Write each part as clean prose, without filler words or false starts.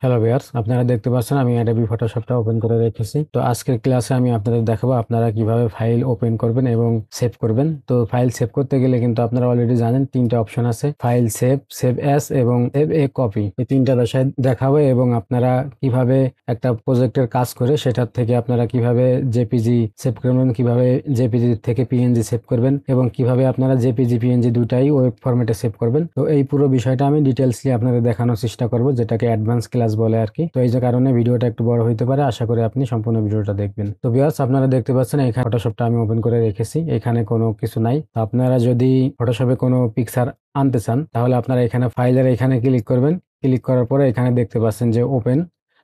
Hello viewers, আপনারা দেখতে পাচ্ছেন আমি অ্যাডোবি ফটোশপটা ওপেন করে রেখেছি। তো আজকের ক্লাসে আমি আপনাদের দেখাবো আপনারা কিভাবে ফাইল ওপেন করবেন এবং সেভ করবেন। তো ফাইল সেভ করতে গেলে কিন্তু আপনারা অলরেডি জানেন তিনটা অপশন আছে, ফাইল সেভ, সেভ অ্যাজ এবং সেভ এ কপি। এই তিনটা বিষয় দেখাবো এবং আপনারা কিভাবে একটা প্রজেক্টের কাজ করে সেটার থেকে আপনারা কিভাবে জেপিজি সেভ করবেন, কিভাবে জেপিজি থেকে পিএনজি সেভ করবেন এবং কিভাবে আপনারা জেপিজি পিএনজি দুটাই ওয়েব ফরম্যাটে সেভ করবেন। তো এই পুরো বিষয়টা আমি ডিটেলসলি আপনাদের দেখানোর চেষ্টা করব, যেটাকে অ্যাডভান্স ক্লাস বলে আর কি। তো এই যে কারণে ভিডিওটা একটু বড় হইতে পারে, আশা করি আপনি সম্পূর্ণ ভিডিওটা দেখবেন। তো ভিউয়ার্স, আপনারা দেখতে পাচ্ছেন এখানে ফটোশপটা আমি ওপেন করে রেখেছি, এখানে কোনো কিছু নাই। তো আপনারা যদি ফটোশপে কোনো পিকচার আনতে চান তাহলে আপনারা এখানে ফাইলের এখানে ক্লিক করবেন। ক্লিক করার পরে এখানে দেখতে পাচ্ছেন যে ওপেন।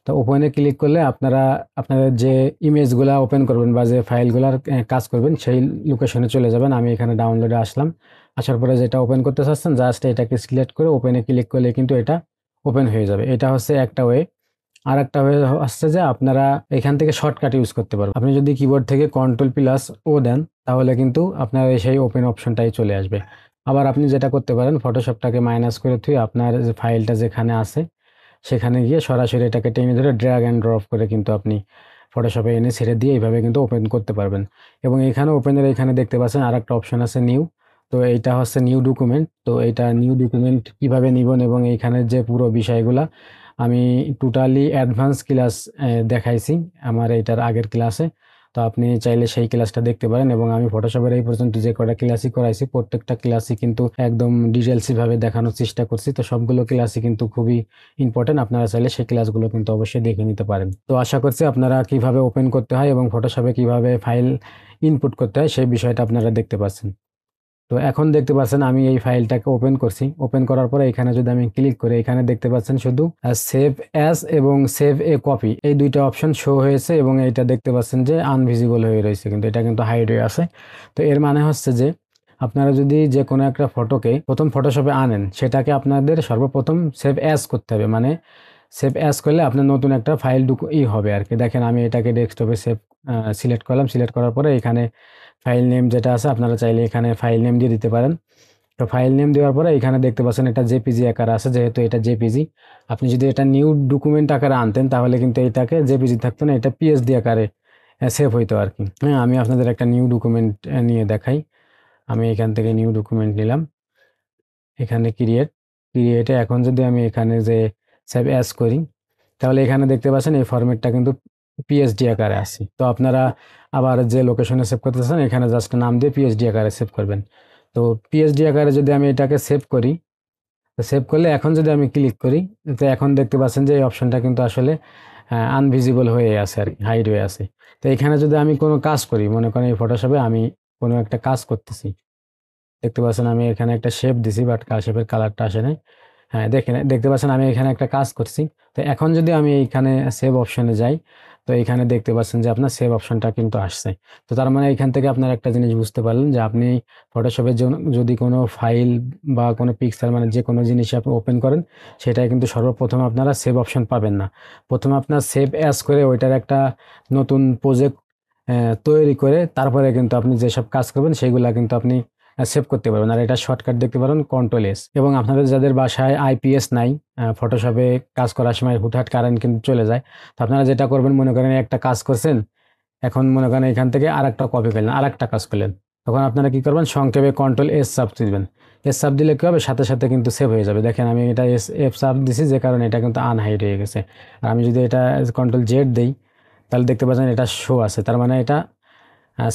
তো ওপেনে ক্লিক করলে আপনারা আপনাদের যে ইমেজগুলা ওপেন করবেন বা যে ফাইলগুলার কাজ করবেন সেই লোকেশনে চলে যাবেন। আমি এখানে ডাউনলোডে আসলাম, আসার পরে যেটা ওপেন করতে চাচ্ছেন জাস্ট এটাকে সিলেক্ট করে ওপেনে ক্লিক করলে কিন্তু এটা ওপেন হয়ে যাবে। এটা হচ্ছে একটা ওয়ে। আর একটা ওয়ে হচ্ছে যে আপনারা এখান থেকে শর্টকাট ইউজ করতে পারবেন। আপনি যদি কিবোর্ড থেকে কন্ট্রোল+ও দেন তাহলে কিন্তু আপনার সেই ওপেন অপশনটাই চলে আসবে। আবার আপনি যেটা করতে পারেন, ফটোশপটাকে মাইনাস করে থুয়ে আপনার যে ফাইলটা যেখানে আছে সেখানে গিয়ে সরাসরি এটাকে টেনে ধরে ড্র্যাগ অ্যান্ড ড্রপ করে কিন্তু আপনি ফটোশপে এনে ছেড়ে দিয়ে এইভাবে কিন্তু ওপেন করতে পারবেন। এবং এখানে ওপেনের এখানে দেখতে পাচ্ছেন আর একটা অপশন আছে নিউ। তো এইটা হচ্ছে নিউ ডকুমেন্ট। তো এইটা নিউ ডকুমেন্ট কিভাবে নিবেন এবং এইখানে যে পুরো বিষয়গুলা আমি টোটালি অ্যাডভান্স ক্লাস দেখাইছি আমার এইটার আগের ক্লাসে। তো আপনি চাইলে সেই ক্লাসটা দেখতে পারেন এবং আমি ফটোশপের এই পর্যন্ত যে কটা ক্লাসই করাইছি প্রত্যেকটা ক্লাসই কিন্তু একদম ডিটেলসি ভাবে দেখানোর চেষ্টা করছি। তো সবগুলো ক্লাসই কিন্তু খুবই ইম্পর্টেন্ট, আপনারা চাইলে সেই ক্লাসগুলো কিন্তু অবশ্যই দেখে নিতে পারেন। তো আশা করছি আপনারা কিভাবে ওপেন করতে হয় এবং ফটোশপে কিভাবে ফাইল ইনপুট করতে হয় সেই বিষয়টা আপনারা দেখতে পাচ্ছেন। তো এখন দেখতে পাচ্ছেন আমি এই ফাইলটাকে ওপেন করছি। ওপেন করার পরে এখানে যদি আমি ক্লিক করি এখানে দেখতে পাচ্ছেন শুধু সেভ অ্যাজ এবং সেভ এ কপি এই দুইটা অপশন শো হয়েছে এবং এইটা দেখতে পাচ্ছেন যে আনভিজিবল হয়ে রয়েছে, কিন্তু এটা কিন্তু হাইড হয়ে আছে। তো এর মানে হচ্ছে যে আপনারা যদি যে কোনো একটা ফটোকে প্রথম ফটোশপে আনেন সেটাকে আপনাদের সর্বপ্রথম সেভ অ্যাজ করতে হবে। মানে সেভ অ্যাজ করলে আপনার নতুন একটা ফাইল হবে আর কি। দেখেন আমি এটাকে ডেস্কটপে সিলেক্ট করলাম। সিলেক্ট করার পরে এখানে ফাইল নেম যেটা আছে আপনারা চাইলে এখানে ফাইল নেম দিয়ে দিতে পারেন। তো ফাইল নেম দেওয়ার পরে এখানে দেখতে পাচ্ছেন এটা জেপিজি আকারে আছে, যেহেতু এটা জেপিজি। আপনি যদি এটা নিউ ডকুমেন্ট আকারে আনতেন তাহলে কিন্তু এটাকে জেপিজি থাকতো না, এটা পিএসডি আকারে সেভ হইতো আর কি। হ্যাঁ, আমি আপনাদের একটা নিউ ডকুমেন্ট নিয়ে দেখাই। আমি এখান থেকে নিউ ডকুমেন্ট নিলাম, এখানে ক্রিয়েটে এখন যদি আমি এখানে যে সেভ অ্যাজ করি তাহলে এখানে দেখতে পাচ্ছেন এই ফরম্যাটটা কিন্তু পিএসডি আকারে আছে। তো আপনারা আবার যে লোকেশনে সেভ করতে চান এখানে জাস্ট নাম দিয়ে পিএসডি আকারে সেভ করবেন। তো পিএসডি আকারে যদি আমি এটাকে সেভ করি, তো সেভ করলে এখন যদি আমি ক্লিক করি তো এখন দেখতে পাচ্ছেন যে এই অপশনটা কিন্তু আসলে আনভিজিবল হয়ে আছে আর কি, হাইড হয়ে আছে। তো এখানে যদি আমি কোনো কাজ করি, মনে করেন এই ফটোশপে আমি কোনো একটা কাজ করতেছি, দেখতে পাচ্ছেন আমি এখানে একটা শেপ দিছি বাট শেপের কালারটা আসে নাই। হ্যাঁ, দেখেন দেখতে পাচ্ছেন আমি এখানে একটা কাজ করছি। তো এখন যদি আমি এইখানে সেভ অপশনে যাই তো এখানে দেখতে পাচ্ছেন যে আপনার সেভ অপশনটা কিন্তু আসছে। তো তার মানে এখান থেকে আপনার একটা জিনিস বুঝতে পারলেন যে আপনি ফটোশপের জন্য যদি কোনো ফাইল বা কোনো পিক্সেল মানে যে কোনো জিনিস আপনি ওপেন করেন সেটাই কিন্তু সর্বপ্রথম আপনারা সেভ অপশন পাবেন না। প্রথমে আপনার সেভ অ্যাজ করে ওইটার একটা নতুন প্রজেক্ট তৈরি করে তারপরে কিন্তু আপনি যেসব কাজ করবেন সেইগুলা কিন্তু আপনি সেভ করতে পারবেন। আর এটা শর্টকাট দেখতে পারেন কন্ট্রোল+। এবং আপনাদের যাদের বাসায় আইপিএস নাই, ফটোশপে কাজ করার সময় হুটহাট কারেন্ট কিন্তু চলে যায়। তো আপনারা যেটা করবেন, মনে করেন একটা কাজ করছেন, এখন মনে করেন এখান থেকে আর একটা কপি করলেন, আর একটা কাজ করলেন, তখন আপনারা কি করবেন, সংক্ষেপে কন্ট্রোল+S চাপ দিবেন। এস চাপ দিলে কি হবে, সাথে সাথে কিন্তু সেভ হয়ে যাবে। দেখেন আমি এটা এফ চাপ দিছি যে কারণে এটা কিন্তু আনহাইড হয়ে গেছে। আর আমি যদি এটা কন্ট্রোল+Z দিই তাহলে দেখতে পাচ্ছেন এটা শো আছে, তার মানে এটা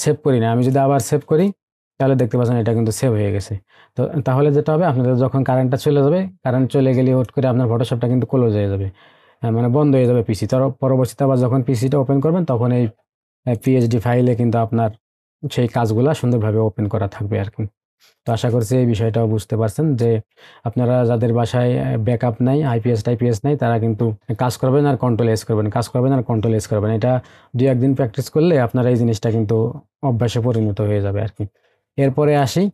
সেভ করি না। আমি যদি আবার সেভ করি তাহলে দেখতে পাচ্ছেন এটা কিন্তু সেভ হয়ে গেছে। তো তাহলে যেটা হবে, আপনাদের যখন কারেন্টটা চলে যাবে, কারেন্ট চলে গেলে হুট করে আপনার ফটোশপটা কিন্তু ক্লোজ হয়ে যাবে, মানে বন্ধ হয়ে যাবে পিসি। তার পরবর্তীতে আবার যখন পিসিটা ওপেন করবেন তখন এই পিএইচডি ফাইলে কিন্তু আপনার সেই কাজগুলা সুন্দরভাবে ওপেন করা থাকবে আর কি। তো আশা করছি এই বিষয়টাও বুঝতে পারছেন যে আপনারা যাদের বাসায় ব্যাকআপ নাই, আইপিএস টাইপিএস নাই, তারা কিন্তু কাজ করবেন আর কন্ট্রোল+S করবেন, কাজ করবেন আর কন্ট্রোল+S করবেন। এটা 2-1 দিন প্র্যাকটিস করলে আপনারা এই জিনিসটা কিন্তু অভ্যাসে পরিণত হয়ে যাবে আর কি। এরপরে আসি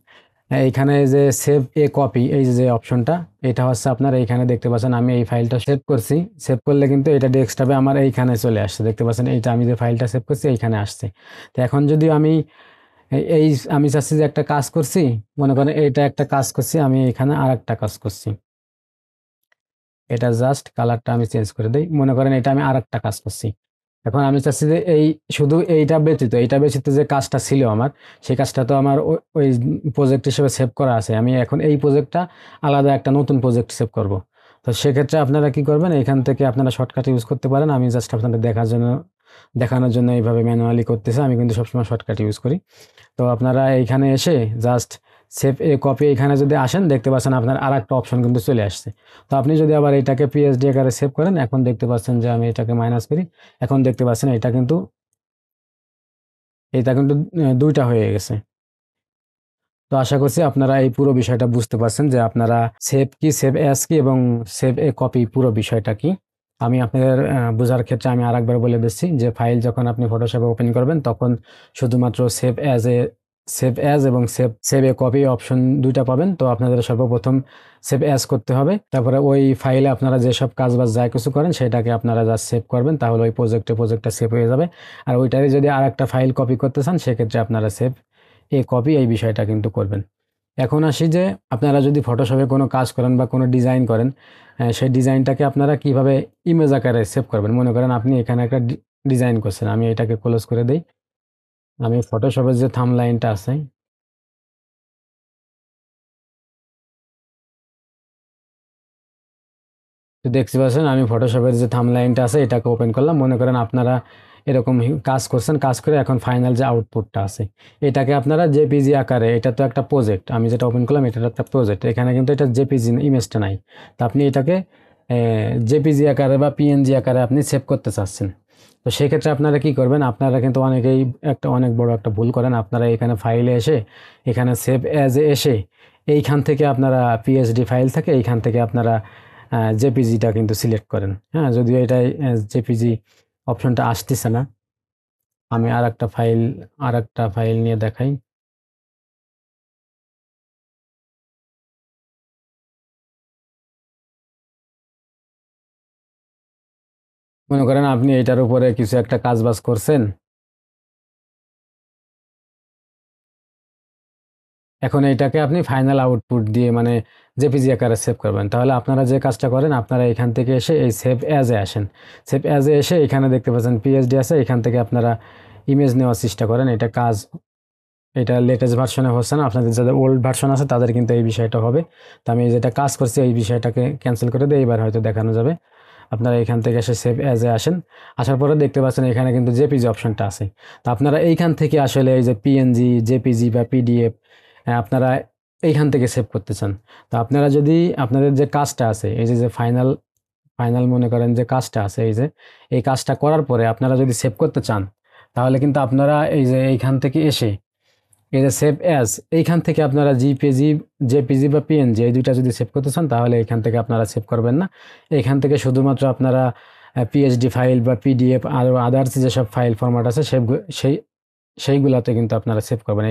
এইখানে যে সেভ এ কপি, এই যে অপশনটা, এটা হচ্ছে আপনারা এইখানে দেখতে পাচ্ছেন আমি এই ফাইলটা সেভ করছি। সেভ করলে কিন্তু এটা ডেস্কটপে আমার এইখানে চলে আসছে, দেখতে পাচ্ছেন এইটা আমি যে ফাইলটা সেভ করছি এইখানে আসছে। তো এখন যদি আমি এই আমি চাচ্ছি যে একটা কাজ করছি, মনে করেন এইটা একটা কাজ করছি, আমি এখানে আর একটা কাজ করছি। এটা জাস্ট কালারটা আমি চেঞ্জ করে দিই। মনে করেন এটা আমি আরেকটা কাজ করছি। এখন আমি চাচ্ছি যে এই শুধু এইটা ব্যতীত যে কাজটা ছিল আমার, সেই কাজটা তো আমার ওই প্রজেক্ট হিসেবে সেভ করা আছে। আমি এখন এই প্রজেক্টটা আলাদা একটা নতুন প্রজেক্ট সেভ করব। তো সেক্ষেত্রে আপনারা কি করবেন, এখান থেকে আপনারা শর্টকাট ইউজ করতে পারেন। আমি জাস্ট আপনাদের দেখানোর জন্য এইভাবে ম্যানুয়ালি করতেছি। আমি কিন্তু সবসময় শর্টকাট ইউজ করি। তো আপনারা এইখানে এসে জাস্ট সেভ এ কপি, এখানে যদি আসেন দেখতে পাচ্ছেন আপনার আর একটা অপশন কিন্তু চলে আসছে। তো আপনি যদি আবার এটাকে পিএসডি আকারে সেভ করেন, এখন দেখতে পাচ্ছেন যে আমি এটাকে মাইনাস করি, এখন দেখতে পাচ্ছেন এটা কিন্তু দুইটা হয়ে গেছে। তো আশা করছি আপনারা এই পুরো বিষয়টা বুঝতে পারছেন যে আপনারা সেভ কি, সেভ অ্যাজ কি এবং সেভ এ কপি পুরো বিষয়টা কি। আমি আপনাদের বোঝার ক্ষেত্রে আমি আরেকবার বলে দিচ্ছি যে ফাইল যখন আপনি ফটোশপে ওপেন করবেন তখন শুধুমাত্র সেভ অ্যাজ এবং সেভ এ কপি অপশন দুইটা পাবেন। তো আপনাদের সর্বপ্রথম সেভ অ্যাজ করতে হবে, তারপরে ওই ফাইলে আপনারা যেসব কাজবাজ যা কিছু করেন সেটাকে আপনারা জাস্ট সেভ করবেন, তাহলে ওই প্রজেক্টটা সেভ হয়ে যাবে। আর ওইটারই যদি আর একটা ফাইল কপি করতে চান সেক্ষেত্রে আপনারা সেভ এ কপি এই বিষয়টা কিন্তু করবেন। এখন আসি যে আপনারা যদি ফটোশপে কোনো কাজ করেন বা কোনো ডিজাইন করেন, সেই ডিজাইনটাকে আপনারা কিভাবে ইমেজ আকারে সেভ করবেন। মনে করেন আপনি এখানে একটা ডিজাইন করছেন, আমি এটাকে ক্লোজ করে দিই। আমি ফটোশপের যে থাম্বনেইলটা আছে, তো দেখতে পাচ্ছেন আমি ফটোশপের যে থাম্বনেইলটা আছে এটাকে ওপেন করলাম। মনে করেন আপনারা এরকম কাজ করছেন, কাজ করে এখন ফাইনাল যে আউটপুটটা আছে এটাকে আপনারা জেপিজি আকারে, এটা তো একটা প্রজেক্ট, আমি যেটা ওপেন করলাম এটা একটা প্রজেক্ট, এখানে কিন্তু এটা জেপিজি ইমেজটা নাই। তো আপনি এটাকে জেপিজি আকারে বা পিএনজি আকারে আপনি সেভ করতে চাচ্ছেন। তো সেক্ষেত্রে আপনারা কি করবেন, আপনারা কিন্তু অনেকেই অনেক বড় একটা ভুল করেন। আপনারা এখানে ফাইলে এসে এখানে সেভ অ্যাজ এ এসে এইখান থেকে আপনারা পিএসডি ফাইল থাকে, এইখান থেকে আপনারা জেপিজিটা কিন্তু সিলেক্ট করেন। হ্যাঁ, যদিও এটাই জেপিজি অপশনটা আসতেছে না। আমি আর একটা ফাইল নিয়ে দেখাই। মনে করেন আপনি এটার উপরে কিছু একটা কাজবাজ করছেন, এখন এইটাকে আপনি ফাইনাল আউটপুট দিয়ে মানে জেপিজি আকারে সেভ করবেন। তাহলে আপনারা যে কাজটা করেন, আপনারা এখান থেকে এসে এই সেভ অ্যাজ এ আসেন। সেভ অ্যাজ এ এসে এখানে দেখতে পাচ্ছেন পিএসডি আছে, এখান থেকে আপনারা ইমেজ নেওয়ার চেষ্টা করেন। এটা লেটেস্ট ভার্সনে হচ্ছে না, আপনাদের যাদের ওল্ড ভার্সন আছে তাদের কিন্তু এই বিষয়টা হবে। তো আমি যেটা কাজ করছি এই বিষয়টাকে ক্যান্সেল করে দিই, এবার হয়তো দেখানো যাবে। আপনারা এখান থেকে এসে সেভ অ্যাজ এ আসেন, আসার পরে দেখতে পাচ্ছেন এখানে কিন্তু জেপিজি অপশনটা আছে। তো আপনারা এইখান থেকে আসলে এই যে পিএনজি, জেপিজি বা পিডিএফ আপনারা এইখান থেকে সেভ করতে চান। তো আপনারা যদি আপনাদের যে কাজটা আছে এই যে ফাইনাল ফাইনাল মনে করেন যে কাজটা আছে, এই কাজটা করার পরে আপনারা যদি সেভ করতে চান, তাহলে কিন্তু আপনারা এই যে এইখান থেকে এসে এই যে সেভ অ্যাজ, এইখান থেকে আপনারা জেপিজি বা পিএনজি এই দুইটা যদি সেভ করতে চান তাহলে এখান থেকে আপনারা সেভ করবেন না। এখান থেকে শুধুমাত্র আপনারা পিএইচডি ফাইল বা পিডিএফ আর আদার্স যেসব ফাইল ফরম্যাট আছে সেইগুলাতে কিন্তু আপনারা সেভ করবেন।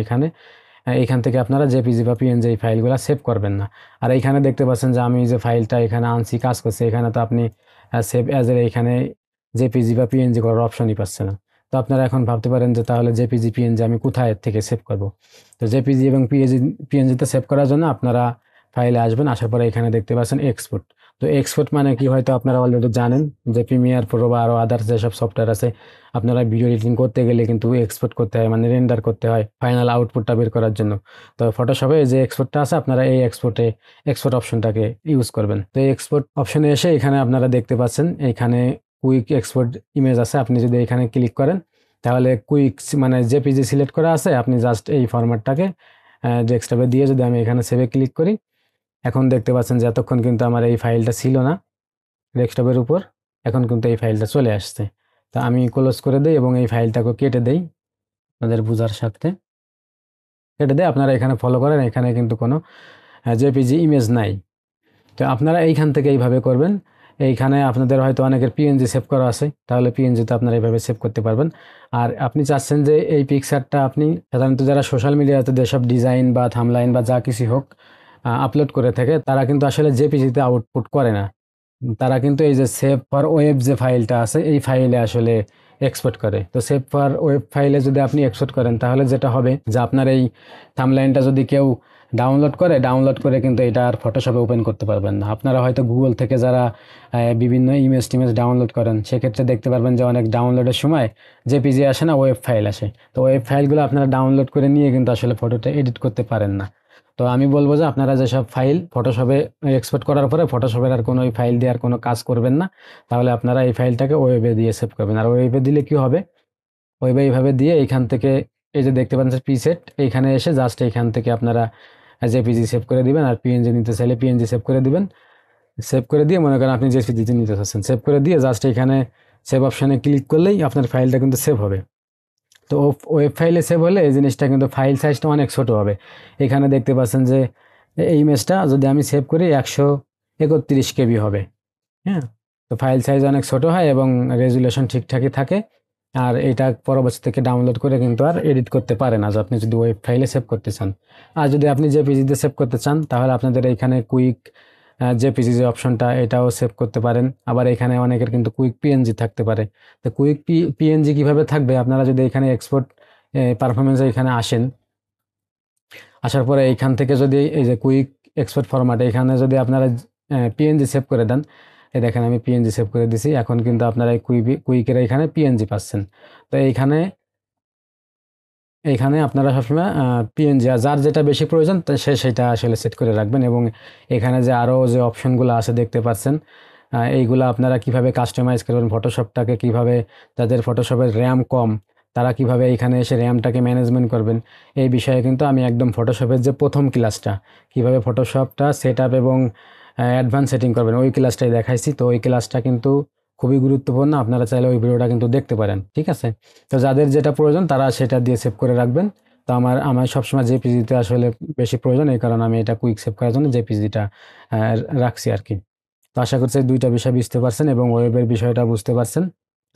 এইখান থেকে আপনারা জেপিজি বা পিএনজি এই ফাইলগুলো সেভ করবেন না। আর এইখানে দেখতে পাচ্ছেন যে আমি যে ফাইলটা এখানে আনছি কাজ করছি, এখানে তো আপনি সেভ অ্যাজ এর এইখানে জেপিজি বা পিএনজি করার অপশনই পাচ্ছে না। তো আপনারা এখন ভাবতে পারেন যে তাহলে জেপিজি পিএনজি আমি কোথায় থেকে সেভ করব। তো জেপিজি এবং পিএনজিতে সেভ করার জন্য আপনারা ফাইলে আসবেন, আসার পরে এখানে দেখতে পাচ্ছেন এক্সপোর্ট। তো এক্সপোর্ট মানে কি হয়তো আপনারা অলরেডি জানেন যে প্রিমিয়ার প্রো বা আরও আদার্স যেসব সফটওয়্যার আছে, আপনারা ভিডিও এডিটিং করতে গেলে কিন্তু এক্সপোর্ট করতে হয়, মানে রেন্ডার করতে হয় ফাইনাল আউটপুটটা বের করার জন্য। তো ফটোশপে যে এক্সপোর্টটা আছে আপনারা এই এক্সপোর্ট অপশনটাকে ইউজ করবেন। তো এই এক্সপোর্ট অপশনে এসে এখানে আপনারা দেখতে পাচ্ছেন এখানে কুইক এক্সপোর্ট ইমেজ আছে। আপনি যদি এখানে ক্লিক করেন তাহলে কুইক মানে জেপিজি সিলেক্ট করা আছে, আপনি জাস্ট এই ফরম্যাটটাকে ডেস্কটপে দিয়ে যদি আমি এখানে সেভে ক্লিক করি, এখন দেখতে পাচ্ছেন যে এতক্ষণ কিন্তু আমার এই ফাইলটা ছিল না ডেস্কটপের উপর, এখন কিন্তু এই ফাইলটা চলে আসছে। তা আমি ক্লোজ করে দিই এবং এই ফাইলটাকে কেটে দেই আপনাদের বোঝার সাথে। কেটে দিয়ে আপনারা এখানে ফলো করেন, এখানে কিন্তু কোনো জেপিজি ইমেজ নাই। তো আপনারা এইখান থেকে এইভাবে করবেন। এইখানে আপনাদের হয়তো অনেকের পিএনজি সেভ করা আছে, তাহলে পিএনজিতে আপনারা এইভাবে সেভ করতে পারবেন। আর আপনি চাচ্ছেন যে এই পিকচারটা আপনি সাধারণত যারা সোশ্যাল মিডিয়াতে যেসব ডিজাইন বা থাম্বনেইল বা যা কিছু হোক আপলোড করে থাকে, তারা কিন্তু আসলে জেপিজিতে আউটপুট করে না। তারা কিন্তু এই যে সেভ ফর ওয়েব যে ফাইলটা আছে এই ফাইলে আসলে এক্সপোর্ট করে। তো সেভ ফর ওয়েব ফাইলে যদি আপনি এক্সপোর্ট করেন তাহলে যেটা হবে যে আপনার এই থাম্বনেইলটা যদি কেউ ডাউনলোড করে কিন্তু এটা আর ফটোশপে ওপেন করতে পারবেন না। আপনারা হয়তো গুগল থেকে যারা বিভিন্ন ইমেজ টিমেজ ডাউনলোড করেন, সেক্ষেত্রে দেখতে পারবেন যে অনেক ডাউনলোডের সময় জেপিজি আসে না, ওয়েব ফাইল আসে। তো ওয়েব ফাইলগুলো আপনারা ডাউনলোড করে নিয়ে কিন্তু আসলে ফটোটা এডিট করতে পারেন না। তো আমি বলবো যে আপনারা যেসব ফাইল ফটোশপে এক্সপোর্ট করার পরে ফটোশপের আর কোনো ওই ফাইল দিয়ে আর কোনো কাজ করবেন না, তাহলে আপনারা এই ফাইলটাকে ওয়েবে দিয়ে সেভ করবেন। আর ওয়েবে দিলে কি হবে, ওয়েবে এইভাবে দিয়ে এইখান থেকে এই যে দেখতে পাচ্ছেন প্রিসেট, এইখানে এসে জাস্ট এইখান থেকে আপনারা জেপিজি সেভ করে দিবেন। আর পিএনজি নিতে চাইলে পিএনজি সেভ করে দিবেন। সেভ করে দিয়ে মনে করেন আপনি জেপিজি নিতে চাচ্ছেন, সেভ করে দিয়ে জাস্ট এখানে সেভ অপশানে ক্লিক করলেই আপনার ফাইলটা কিন্তু সেভ হবে। তো ওয়েব ফাইলে সেভ হলে এই জিনিসটা কিন্তু ফাইল সাইজটা অনেক ছোট হবে। এখানে দেখতে পাচ্ছেন যে এই ইমেজটা যদি আমি সেভ করি 131 কেবি হবে। হ্যাঁ, তো ফাইল সাইজ অনেক ছোট হয় এবং রেজুলেশন ঠিকঠাকই থাকে। আর এটা পরবর্তী থেকে ডাউনলোড করে কিন্তু আর এডিট করতে পারে না, আপনি যদি ওয়েব ফাইলে সেভ করতে চান। আর যদি আপনি জেপিজিতে সেভ করতে চান, তাহলে আপনাদের এইখানে কুইক জেপিজি যে অপশনটা, এটাও সেভ করতে পারেন। আবার এখানে অনেকের কিন্তু কুইক পিএনজি থাকতে পারে। তো কুইক পিএনজি কিভাবে থাকবে, আপনারা যদি এখানে এক্সপোর্ট পারফরমেন্সে এখানে আসেন, আসার পরে এইখান থেকে যদি এই যে কুইক এক্সপোর্ট ফরম্যাট, এখানে যদি আপনারা পিএনজি সেভ করে দেন, এই দেখেন আমি পিএনজি সেভ করে দিছি। এখন কিন্তু আপনারা এই কুইকের এখানে পিএনজি পাচ্ছেন। তো এইখানে এইখানে আপনারা সবসময় পিএনজি, যার যেটা বেশি প্রয়োজন সে সেটা আসলে সেট করে রাখবেন। এবং এখানে যে আরও যে অপশনগুলো আছে দেখতে পাচ্ছেন, এইগুলো আপনারা কিভাবে কাস্টমাইজ করবেন ফটোশপটাকে, কিভাবে যাদের ফটোশপের র্যাম কম তারা কিভাবে এখানে এসে র্যামটাকে ম্যানেজমেন্ট করবেন, এই বিষয়ে কিন্তু আমি একদম ফটোশপের যে প্রথম ক্লাসটা, কিভাবে ফটোশপটা সেট আপ এবং অ্যাডভান্স সেটিং করবেন, ওই ক্লাসটাই দেখাইছি। তো ওই ক্লাসটা কিন্তু খুবই গুরুত্বপূর্ণ, আপনারা চাইলে ওই ভিডিওটা কিন্তু দেখতে পারেন। ঠিক আছে, তো যাদের যেটা প্রয়োজন তারা সেটা দিয়ে সেভ করে রাখবেন। তো আমার সবসময় জেপিজিতে আসলে বেশি প্রয়োজন, এই কারণে আমি এটা কুইক সেভ করার জন্য জেপিজিটা রাখছি আর কি। তো আশা করছি এই দুইটা বিষয় বুঝতে পারছেন এবং ওয়েবের বিষয়টা বুঝতে পারছেন।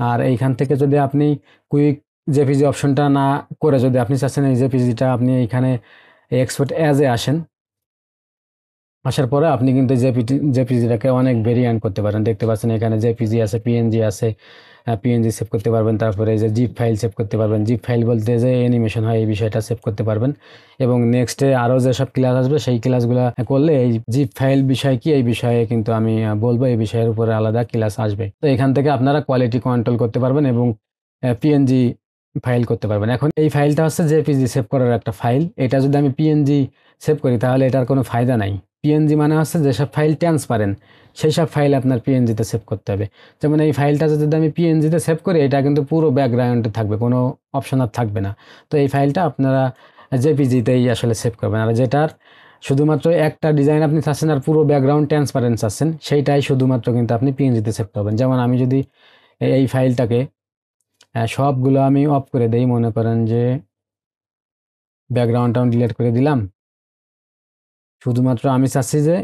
আর এইখান থেকে যদি আপনি কুইক জেপিজি অপশনটা না করে যদি আপনি চাচ্ছেন এই জেপিজিটা আপনি এইখানে এক্সপোর্ট অ্যাজে আসেন, আসার পরে আপনি কিন্তু জেপিজিটাকে অনেক ভেরিয়েন্ট করতে পারেন। দেখতে পাচ্ছেন এখানে জেপিজি আছে, পিএনজি আছে, পিএনজি সেভ করতে পারবেন। তারপরে এই যে জিপ ফাইল সেভ করতে পারবেন, জিপ ফাইল বলতে যে অ্যানিমেশন হয় এই বিষয়টা সেভ করতে পারবেন। এবং নেক্সটে আরও যেসব ক্লাস আসবে সেই ক্লাসগুলো করলে এই জিপ ফাইল বিষয় কি এই বিষয়ে কিন্তু আমি বলবো, এই বিষয়ের উপরে আলাদা ক্লাস আসবে। তো এখান থেকে আপনারা কোয়ালিটি কন্ট্রোল করতে পারবেন এবং পিএনজি ফাইল করতে পারবেন। এখন এই ফাইলটা হচ্ছে জেপিজি সেভ করার একটা ফাইল, এটা যদি আমি পিএনজি সেভ করি তাহলে এটার কোনো ফায়দা নাই। পিএনজি মানে হচ্ছে যেসব ফাইল ট্রান্সপারেন্ট সেই সব ফাইল আপনার পিএনজিতে সেভ করতে হবে। যেমন এই ফাইলটা যদি আমি পিএনজিতে সেভ করি, এটা কিন্তু পুরো ব্যাকগ্রাউন্ডে থাকবে, কোনো অপশন আর থাকবে না। তো এই ফাইলটা আপনারা জেপিজিতেই আসলে সেভ করবেন। আর যেটার শুধুমাত্র একটা ডিজাইন আপনি চাচ্ছেন আর পুরো ব্যাকগ্রাউন্ড ট্রান্সপারেন্ট চাচ্ছেন, সেইটাই শুধুমাত্র কিন্তু আপনি পিএনজিতে সেভ করবেন। যেমন আমি যদি এই ফাইলটাকে সবগুলো আমি অফ করে দেই, মনে করেন যে ব্যাকগ্রাউন্ডটাও ডিলিট করে দিলাম, শুধুমাত্র আমি চাচ্ছি যে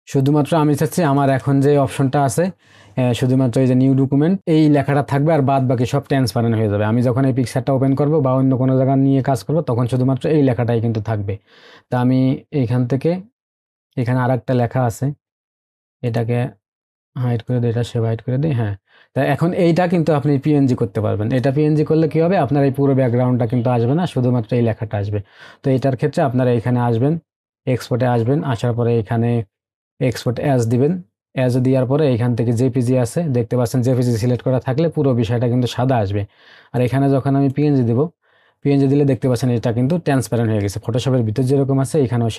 শুধুমাত্র আমি চাচ্ছি আমার এখন যে অপশনটা আছে, শুধুমাত্র এই যে নিউ ডকুমেন্ট এই লেখাটা থাকবে আর বাদ বাকি সব ট্রান্সপারেন্ট হয়ে যাবে। আমি যখন এই পিকচারটা ওপেন করব বা অন্য কোনো জায়গা নিয়ে কাজ করব তখন শুধুমাত্র এই লেখাটাই কিন্তু থাকবে। তা আমি এইখান থেকে এখানে আর একটা লেখা আছে, এটাকে হাইড করে দিই, এটা সেভ হাইড করে দিই। হ্যাঁ, তা এখন এইটা কিন্তু আপনি পিএনজি করতে পারবেন। এটা পিএনজি করলে কি হবে, আপনার এই পুরো ব্যাকগ্রাউন্ডটা কিন্তু আসবে না, শুধুমাত্র এই লেখাটা আসবে। তো এটার ক্ষেত্রে আপনারা এখানে আসবেন, এক্সপোর্টে আসবেন, আসার পরে এখানে এক্সপোর্ট অ্যাজ দিবেন। অ্যাজ দেওয়ার পরে এখান থেকে জেপিজি আছে দেখতে পাচ্ছেন, জেপিজি সিলেক্ট করা থাকলে পুরো বিষয়টা কিন্তু সাদা আসবে। আর এখানে যখন আমি পিএনজি দেবো, পিএনজি দিলে দেখতে পাচ্ছেন এটা কিন্তু ট্রান্সপারেন্ট হয়ে গেছে। ফটোশপের ভিতর যেরকম আছে এখানেও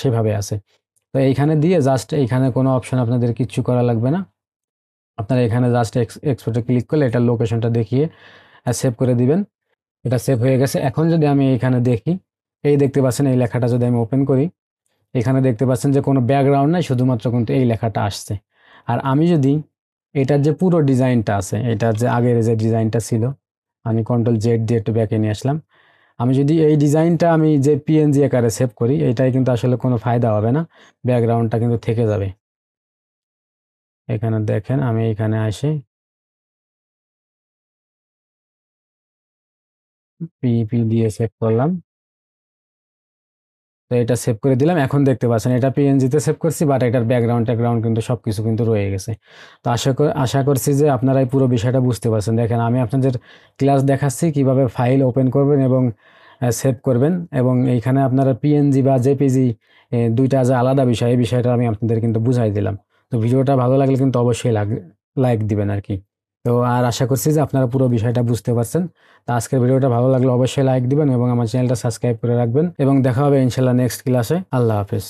সেভাবে আছে। তো এইখানে দিয়ে জাস্ট এইখানে কোনো অপশন আপনাদের কিচ্ছু করা লাগবে না, আপনারা এখানে জাস্ট এক্সপোর্টে ক্লিক করলে এটার লোকেশনটা দেখিয়ে সেভ করে দিবেন। এটা সেভ হয়ে গেছে। এখন যদি আমি এখানে দেখি, এই দেখতে পাচ্ছেন এই লেখাটা যদি আমি ওপেন করি, এখানে দেখতে পাচ্ছেন যে কোনো ব্যাকগ্রাউন্ড নাই, শুধুমাত্র কিন্তু এই লেখাটা আসছে। আর আমি যদি এটার যে পুরো ডিজাইনটা আছে, এটার যে আগের যে ডিজাইনটা ছিল, আমি কন্ট্রোল জেড দিয়ে একটু ব্যাকে নিয়ে আসলাম, আমি যদি এই ডিজাইনটা আমি যে পিএনজি আকারে সেভ করি, এটাই কিন্তু আসলে কোনো ফায়দা হবে না, ব্যাকগ্রাউন্ডটা কিন্তু থেকে যাবে। এখানে দেখেন আমি এখানে আসি পিপি দিয়ে সেভ করলাম। তো এটা সেভ করে দিলাম। এখন দেখতে পাচ্ছেন এটা পিএনজিতে সেভ করছি, বাট এটার ব্যাকগ্রাউন্ড কিন্তু সবকিছু কিন্তু রয়ে গেছে। তো আশা করছি যে আপনারা এই পুরো বিষয়টা বুঝতে পারছেন। দেখেন আমি আপনাদের ক্লাস দেখাচ্ছি কিভাবে ফাইল ওপেন করবেন এবং সেভ করবেন, এবং এইখানে আপনারা পিএনজি বা জেপিজি দুইটা যে আলাদা বিষয়, এই বিষয়টা আমি আপনাদের কিন্তু বুঝাই দিলাম। তো ভিডিওটা ভালো লাগলে কিন্তু অবশ্যই লাইক দিবেন আর কি। তো আর আশা করছি যে আপনারা পুরো বিষয়টা বুঝতে পারছেন। তো আজকের ভিডিওটা ভালো লাগলে অবশ্যই লাইক দিবেন এবং আমার চ্যানেলটা সাবস্ক্রাইব করে রাখবেন, এবং দেখা হবে ইনশাল্লাহ নেক্সট ক্লাসে। আল্লাহ হাফেজ।